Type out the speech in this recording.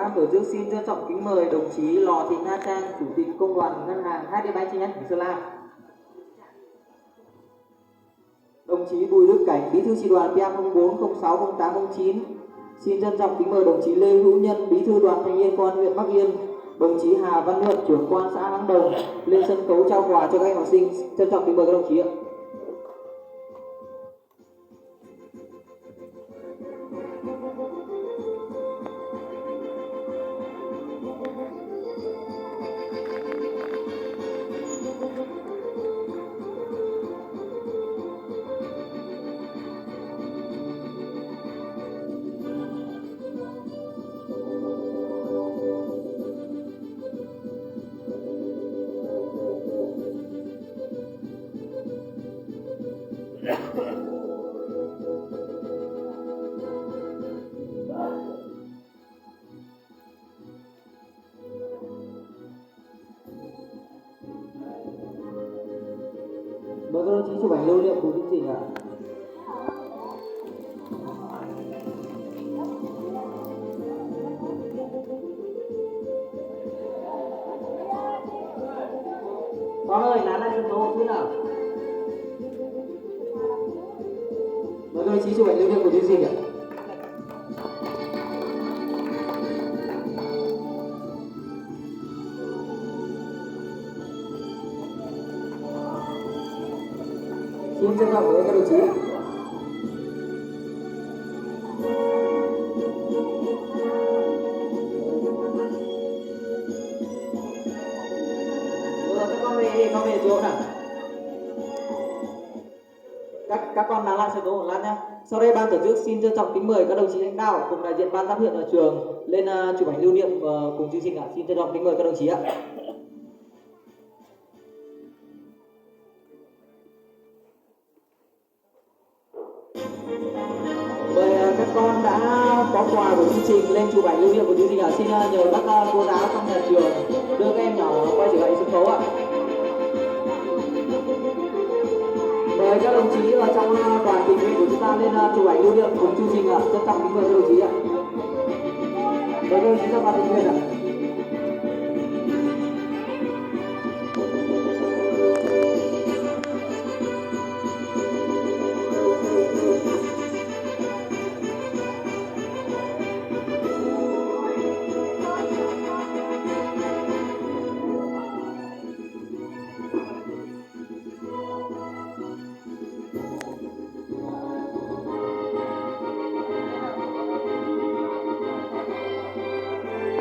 Ban tổ chức xin trân trọng kính mời đồng chí Lò Thị Nga Trang, Chủ tịch Công đoàn Ngân hàng HDBank chi nhánh tỉnh Sơn La. Đồng chí Bùi Đức Cảnh, Bí thư chi đoàn PA04060809. Xin trân trọng kính mời đồng chí Lê Hữu Nhân, Bí thư Đoàn Thanh niên Công an huyện Bắc Yên, đồng chí Hà Văn Nhuận, trưởng quan xã Lăng Đồng lên sân khấu trao quà cho các em học sinh. Trân trọng kính mời các đồng chí ạ. Mời các đồng chí chụp ảnh lưu niệm của chương trình ạ. Con ơi, nán lại sân khấu một chút nào. Mời các đồng chí chụp ảnh lưu niệm của chương trình ạ. Xin trân trọng với các đồng chí. Rồi các con về chỗ nào. Các con nán lại sân khấu một lát nhé. Sau đây ban tổ chức xin trân trọng kính mời các đồng chí lãnh đạo cùng đại diện ban giám hiệu nhà trường lên chụp ảnh lưu niệm cùng chương trình ạ. Xin trân trọng kính mời các đồng chí ạ. Mời các con đã có quà của chương trình lên chụp ảnh lưu niệm của chương trình ạ. Xin nhờ các cô giáo trong nhà trường đưa các em nhỏ quay trở lại sân khấu ạ. Mời các đồng chí ở trong đoàn tình nguyện của chúng ta lên chụp ảnh lưu niệm cùng chương trình ạ. Trân trọng kính mời các đồng chí ạ. Mời các đồng chí trong đoàn tình nguyện ạ.